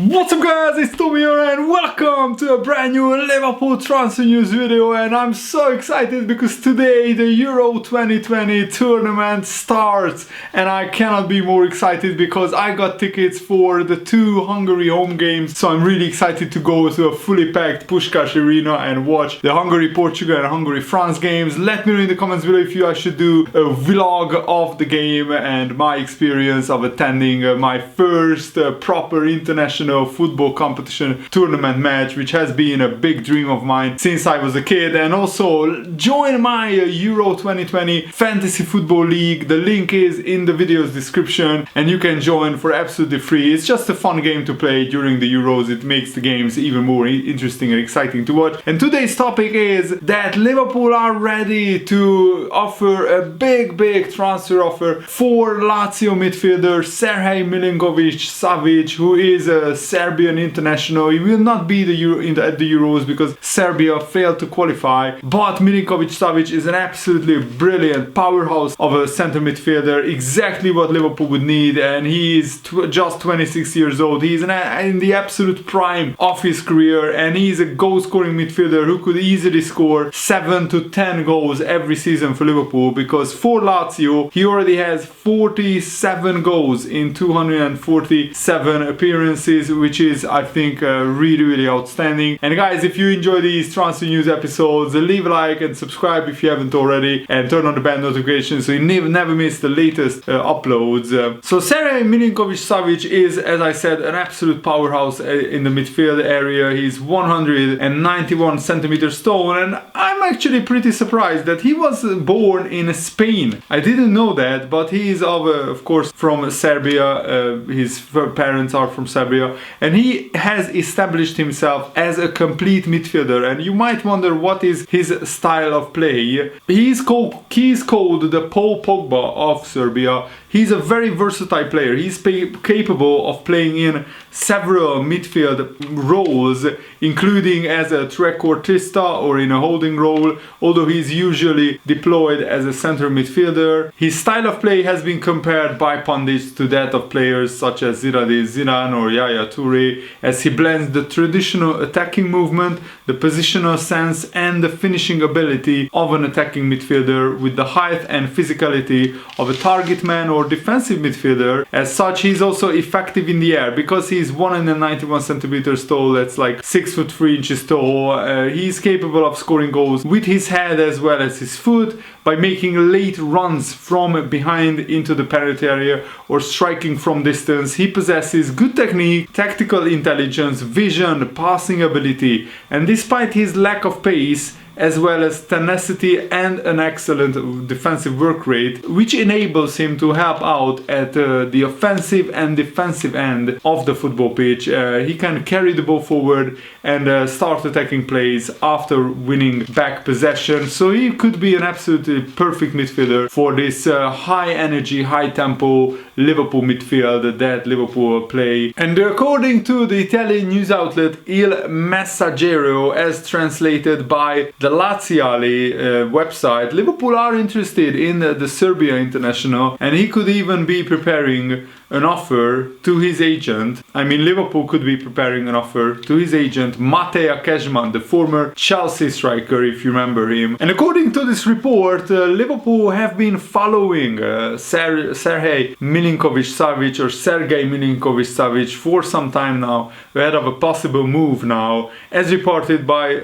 What's up guys, it's Tommy here and welcome to a brand new Liverpool transfer news video, and I'm so excited because today the Euro 2020 tournament starts and I cannot be more excited because I got tickets for the two Hungary home games, so I'm really excited to go to a fully packed Puskás Arena and watch the Hungary-Portugal and Hungary-France games. Let me know in the comments below if I should do a vlog of the game and my experience of attending my first proper international football competition tournament match, which has been a big dream of mine since I was a kid. And also join my Euro 2020 Fantasy Football League. The link is in the video's description and you can join for absolutely free. It's just a fun game to play during the Euros. It makes the games even more interesting and exciting to watch. And today's topic is that Liverpool are ready to offer a big transfer offer for Lazio midfielder Sergej Milinkovic-Savic, who is a Serbian international. He will not be at the Euros because Serbia failed to qualify, but Milinkovic-Savic is an absolutely brilliant powerhouse of a center midfielder, exactly what Liverpool would need, and he is just 26 years old. He's in the absolute prime of his career, and he's a goal-scoring midfielder who could easily score 7 to 10 goals every season for Liverpool, because for Lazio he already has 47 goals in 247 appearances, which is, I think, really outstanding. And guys, if you enjoy these transfer news episodes, leave a like and subscribe if you haven't already, and turn on the bell notifications so you never miss the latest uploads. So Sergej Milinkovic-Savic is, as I said, an absolute powerhouse in the midfield area. He's 191 centimeters tall, and I'm actually pretty surprised that he was born in Spain. I didn't know that, but he is of course from Serbia. His parents are from Serbia, and he has established himself as a complete midfielder. And you might wonder what is his style of play. He's called the Paul Pogba of Serbia. He's a very versatile player. He's capable of playing in several midfield roles, including as a trequartista or in a holding role, although he's usually deployed as a center midfielder. His style of play has been compared by pundits to that of players such as Zinedine Zidane or Yaya Toure, as he blends the traditional attacking movement, the positional sense and the finishing ability of an attacking midfielder with the height and physicality of a target man or defensive midfielder. As such, he's also effective in the air because he's 191 centimeters tall. That's like 6'3" tall. He's capable of scoring goals with his head as well as his foot, by making late runs from behind into the penalty area or striking from distance. He possesses good technique, tactical intelligence, vision, passing ability, and despite his lack of pace, as well as tenacity and an excellent defensive work rate, which enables him to help out at the offensive and defensive end of the football pitch. He can carry the ball forward and start attacking plays after winning back possession, so he could be an absolutely perfect midfielder for this high energy, high tempo Liverpool midfield that Liverpool play. And according to the Italian news outlet Il Messaggero, as translated by the Laziale website, Liverpool are interested in the Serbia international, and he could even be preparing an offer to his agent. I mean, Liverpool could be preparing an offer to his agent Matea Kecman, the former Chelsea striker, if you remember him. And according to this report, Liverpool have been following Sergej Milinkovic-Savic for some time now, ahead of a possible move now, as reported by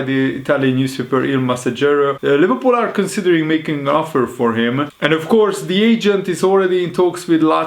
the Italian newspaper Il Messaggero. Liverpool are considering making an offer for him, and of course the agent is already in talks with Lazio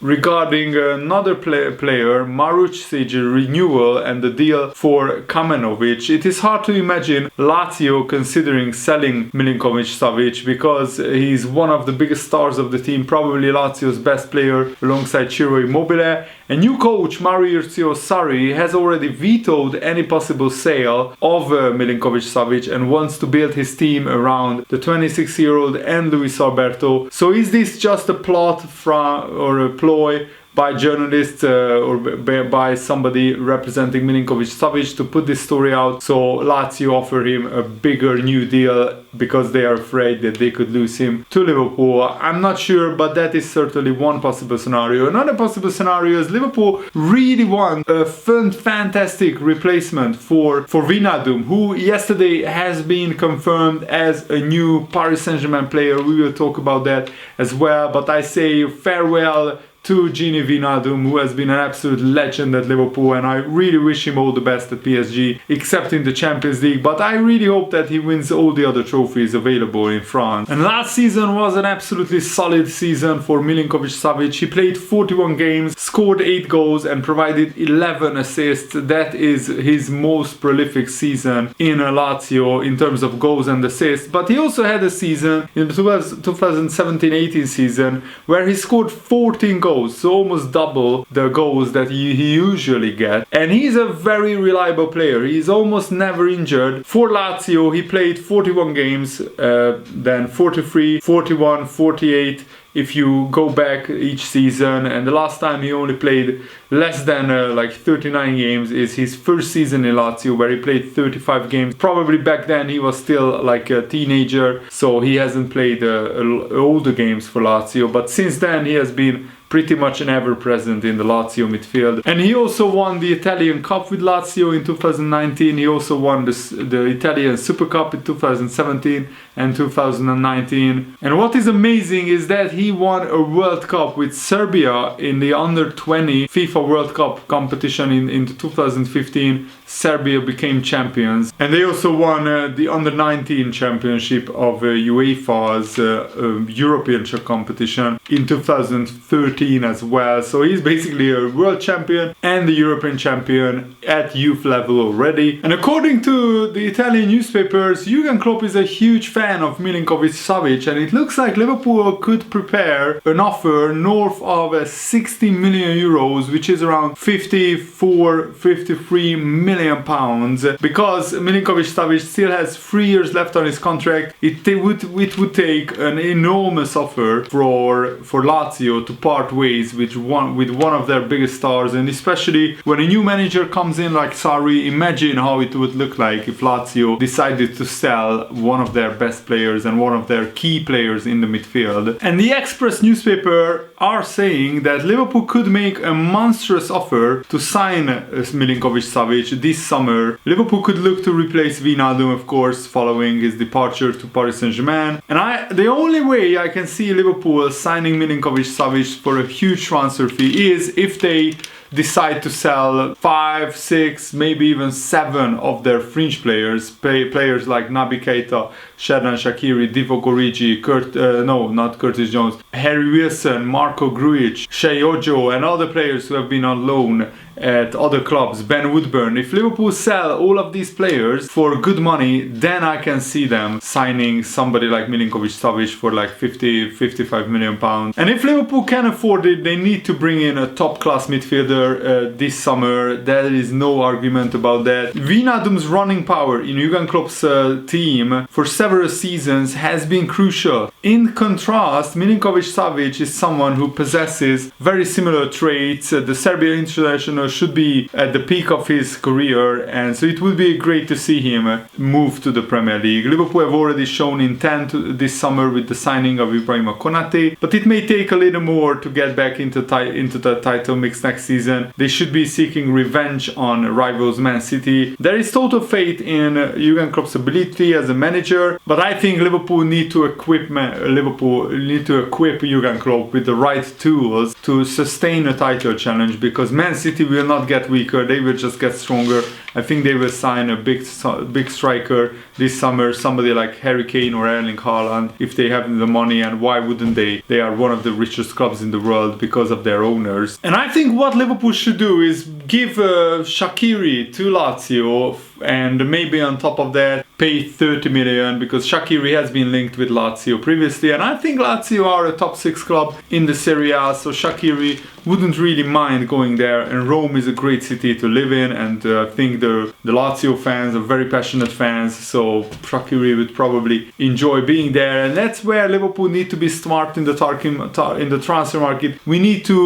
regarding another player, Marucic's renewal and the deal for Kamenovic. It is hard to imagine Lazio considering selling Milinkovic-Savic because he's one of the biggest stars of the team, probably Lazio's best player alongside Ciro Immobile. And new coach Maurizio Sarri has already vetoed any possible sale of Milinkovic-Savic and wants to build his team around the 26-year-old and Luis Alberto. So is this just a plot or a ploy by journalists or by somebody representing Milinkovic-Savic to put this story out. So Lazio offer him a bigger new deal because they are afraid that they could lose him to Liverpool. I'm not sure, but that is certainly one possible scenario. Another possible scenario is Liverpool really want a fantastic replacement for Wijnaldum, who yesterday has been confirmed as a new Paris Saint-Germain player. We will talk about that as well, but I say farewell to Gini Wijnaldum, who has been an absolute legend at Liverpool, and I really wish him all the best at PSG, except in the Champions League, but I really hope that he wins all the other trophies available in France. And last season was an absolutely solid season for Milinkovic-Savic. He played 41 games, scored 8 goals and provided 11 assists. That is his most prolific season in Lazio in terms of goals and assists, but he also had a season in the 2017-18 season where he scored 14 goals, so almost double the goals that he usually gets. And he's a very reliable player. He's almost never injured. For Lazio, he played 41 games, then 43, 41, 48. If you go back each season, and the last time he only played less than 39 games is his first season in Lazio, where he played 35 games. Probably back then he was still like a teenager, so he hasn't played all the games for Lazio, but since then he has been pretty much an ever-present in the Lazio midfield. And he also won the Italian Cup with Lazio in 2019. He also won the Italian Super Cup in 2017 and 2019. And what is amazing is that he won a World Cup with Serbia in the Under-20 FIFA World Cup competition in 2015. Serbia became champions. And they also won the Under-19 championship of UEFA's European competition in 2013 as well. So he's basically a world champion and the European champion at youth level already. And according to the Italian newspapers, Jurgen Klopp is a huge fan of Milinkovic-Savic, and it looks like Liverpool could prepare an offer north of 60 million euros, which is around 53 million pounds, because Milinkovic-Savic still has 3 years left on his contract. It would take an enormous offer for Lazio to part ways with one of their biggest stars, and especially when a new manager comes in like Sarri. Imagine how it would look like if Lazio decided to sell one of their best players and one of their key players in the midfield. And the Express newspaper are saying that Liverpool could make a monstrous offer to sign Milinkovic-Savic this summer. Liverpool could look to replace Wijnaldum, of course, following his departure to Paris Saint-Germain. And the only way I can see Liverpool signing Milinkovic-Savic for a huge transfer fee is if they decide to sell 5, 6, maybe even 7 of their fringe players, players like Naby Keita, Xherdan Shaqiri, Divock Origi, not Curtis Jones, Harry Wilson, Marco Grujic, Shea Ojo, and other players who have been on loan at other clubs, Ben Woodburn. If Liverpool sell all of these players for good money, then I can see them signing somebody like Milinkovic-Savic for like 50-55 million pounds. And if Liverpool can afford it, they need to bring in a top-class midfielder this summer. There is no argument about that. Wijnaldum's running power in Jurgen Klopp's team for several seasons has been crucial. In contrast, Milinkovic-Savic is someone who possesses very similar traits. The Serbian international should be at the peak of his career, and so it would be great to see him move to the Premier League. Liverpool have already shown intent this summer with the signing of Ibrahima Konate, but it may take a little more to get back into the title mix next season. They should be seeking revenge on rivals Man City. There is total faith in Jurgen Klopp's ability as a manager, but I think Liverpool need to equip Jurgen Klopp with the right tools to sustain a title challenge, because Man City will not get weaker, they will just get stronger. I think they will sign a big striker this summer, somebody like Harry Kane or Erling Haaland, if they have the money, and why wouldn't they? They are one of the richest clubs in the world because of their owners. And I think what Liverpool should do is give Shaqiri to Lazio, and maybe on top of that pay 30 million because Shaqiri has been linked with Lazio previously, and I think Lazio are a top 6 club in the Serie A, so Shaqiri wouldn't really mind going there, and Rome is a great city to live in, and I think the Lazio fans are very passionate fans, so Shaqiri would probably enjoy being there, and that's where Liverpool need to be smart in the transfer market. We need to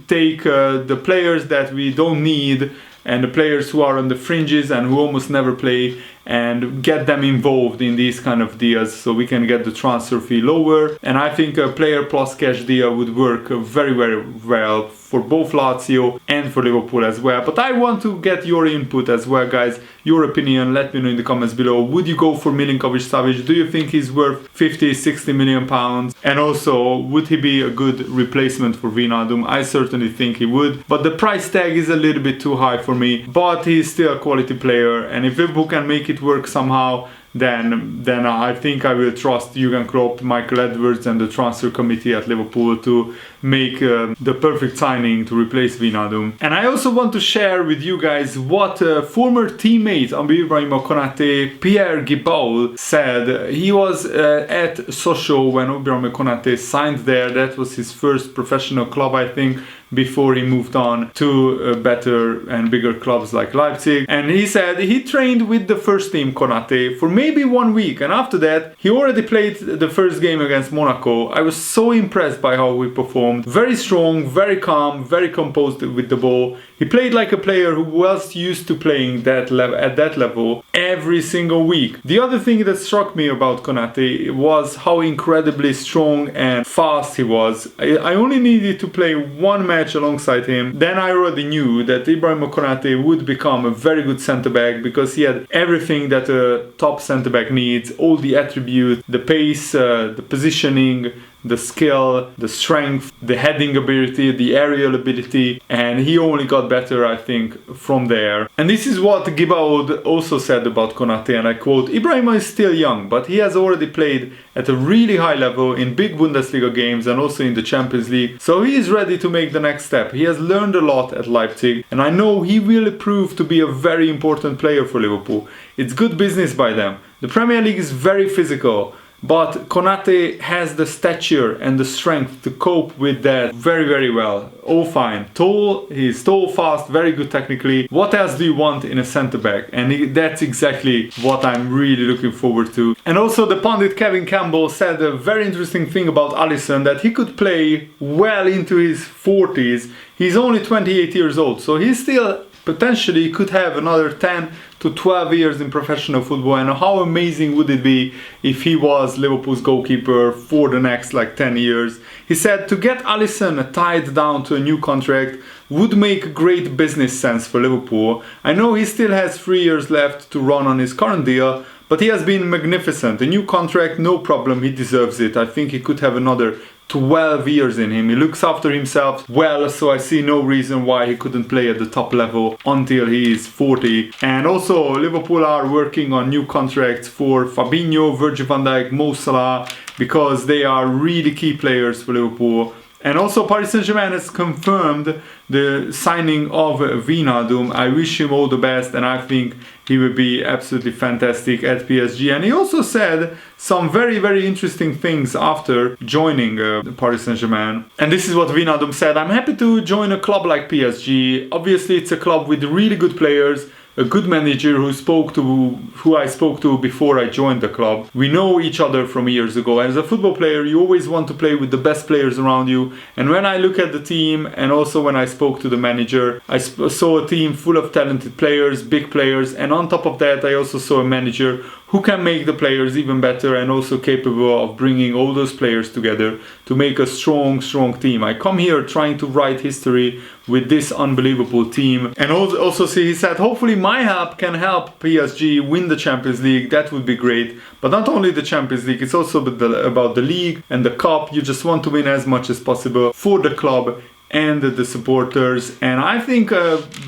take the players that we don't need and the players who are on the fringes and who almost never play, and get them involved in these kind of deals so we can get the transfer fee lower. And I think a player plus cash deal would work very, very well for both Lazio and for Liverpool as well. But I want to get your input as well, guys. Your opinion, let me know in the comments below. Would you go for Milinkovic-Savic? Do you think he's worth 50-60 million pounds? And also, would he be a good replacement for Wijnaldum? I certainly think he would. But the price tag is a little bit too high for me. But he's still a quality player. And if Liverpool can make it work somehow, then I think I will trust Jurgen Klopp, Michael Edwards and the transfer committee at Liverpool to make the perfect signing to replace Wijnaldum. And I also want to share with you guys what former teammate of Konate, Pierre Gibault, said. He was at Sochaux when Konate signed there. That was his first professional club, I think, before he moved on to better and bigger clubs like Leipzig. And he said he trained with the first team Konate for maybe 1 week, and after that he already played the first game against Monaco. I was so impressed by how he performed. Very strong, very calm, very composed with the ball. He played like a player who was used to playing at that level every single week. The other thing that struck me about Konate was how incredibly strong and fast he was. I only needed to play one match alongside him. Then I already knew that Konate would become a very good centre-back because he had everything that a top centre-back needs. All the attributes, the pace, the positioning, the skill, the strength, the heading ability, the aerial ability, and he only got better, I think, from there. And this is what Gibault also said about Konate, and I quote, "Ibrahima is still young, but he has already played at a really high level in big Bundesliga games and also in the Champions League, so he is ready to make the next step. He has learned a lot at Leipzig, and I know he will prove to be a very important player for Liverpool. It's good business by them. The Premier League is very physical, but Konate has the stature and the strength to cope with that very, very well. All fine. He's tall, fast, very good technically. What else do you want in a centre-back?" And that's exactly what I'm really looking forward to. And also the pundit Kevin Campbell said a very interesting thing about Alisson, that he could play well into his 40s. He's only 28 years old, so he's still potentially could have another 10 to 12 years in professional football, and how amazing would it be if he was Liverpool's goalkeeper for the next 10 years. He said to get Alisson tied down to a new contract would make great business sense for Liverpool. I know he still has 3 years left to run on his current deal, but he has been magnificent. A new contract, no problem, he deserves it. I think he could have another 12 years in him. He looks after himself well, so I see no reason why he couldn't play at the top level until he is 40. And also Liverpool are working on new contracts for Fabinho, Virgil van Dijk, Mo Salah, because they are really key players for Liverpool. And also Paris Saint-Germain has confirmed the signing of Wijnaldum. I wish him all the best, and I think he will be absolutely fantastic at PSG. And he also said some very, very interesting things after joining Paris Saint-Germain. And this is what Wijnaldum said: "I'm happy to join a club like PSG. Obviously it's a club with really good players, a good manager who I spoke to before I joined the club. We know each other from years ago. As a football player, you always want to play with the best players around you. And when I look at the team, and also when I spoke to the manager, I saw a team full of talented players, big players, and on top of that, I also saw a manager who can make the players even better and also capable of bringing all those players together to make a strong, strong team. I come here trying to write history with this unbelievable team." And also he said, "Hopefully my help can help PSG win the Champions League. That would be great. But not only the Champions League, it's also about the league and the cup. You just want to win as much as possible for the club and the supporters." And I think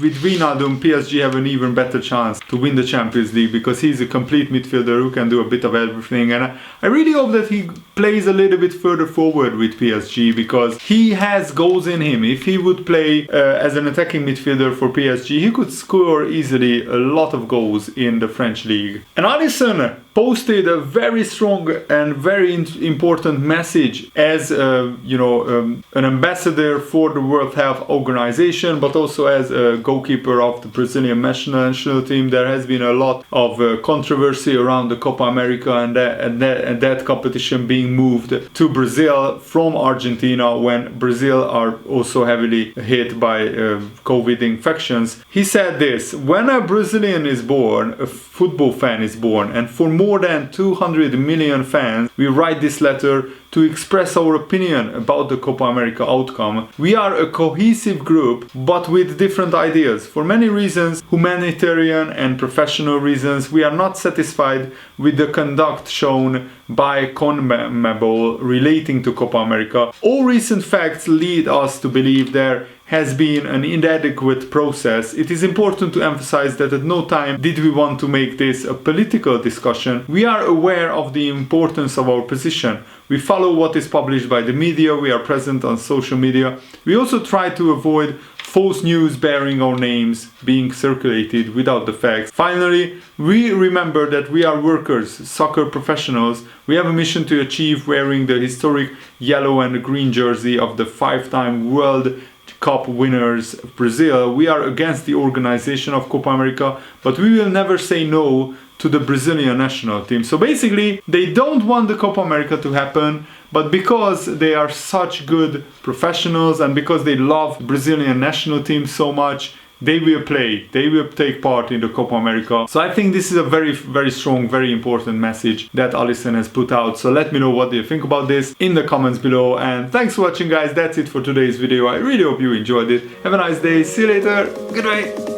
with Wijnaldum, PSG have an even better chance to win the Champions League because he's a complete midfielder who can do a bit of everything. And I really hope that he plays a little bit further forward with PSG because he has goals in him. If he would play as an attacking midfielder for PSG, he could score easily a lot of goals in the French league. And Alisson posted a very strong and very important message as an ambassador for the World Health Organization, but also as a goalkeeper of the Brazilian national team. There has been a lot of controversy around the Copa America and that competition being moved to Brazil from Argentina when Brazil are also heavily hit by COVID infections. He said this: when a Brazilian is born, a football fan is born, and for more than 200 million fans, we write this letter to express our opinion about the Copa America outcome. We are a cohesive group, but with different ideas. For many reasons, humanitarian and professional reasons, we are not satisfied with the conduct shown by CONMEBOL relating to Copa America. All recent facts lead us to believe there has been an inadequate process. It is important to emphasize that at no time did we want to make this a political discussion. We are aware of the importance of our position. We follow what is published by the media. We are present on social media. We also try to avoid false news bearing our names being circulated without the facts. Finally, we remember that we are workers, soccer professionals. We have a mission to achieve wearing the historic yellow and green jersey of the 5-time World Cup winners Brazil. We are against the organization of Copa America, but we will never say no to the Brazilian national team. So basically, they don't want the Copa America to happen, but because they are such good professionals and because they love Brazilian national team so much, they will play, they will take part in the Copa America. So I think this is a very, very strong, very important message that Alisson has put out. So let me know what you think about this in the comments below. And thanks for watching, guys. That's it for today's video. I really hope you enjoyed it. Have a nice day. See you later. Goodbye.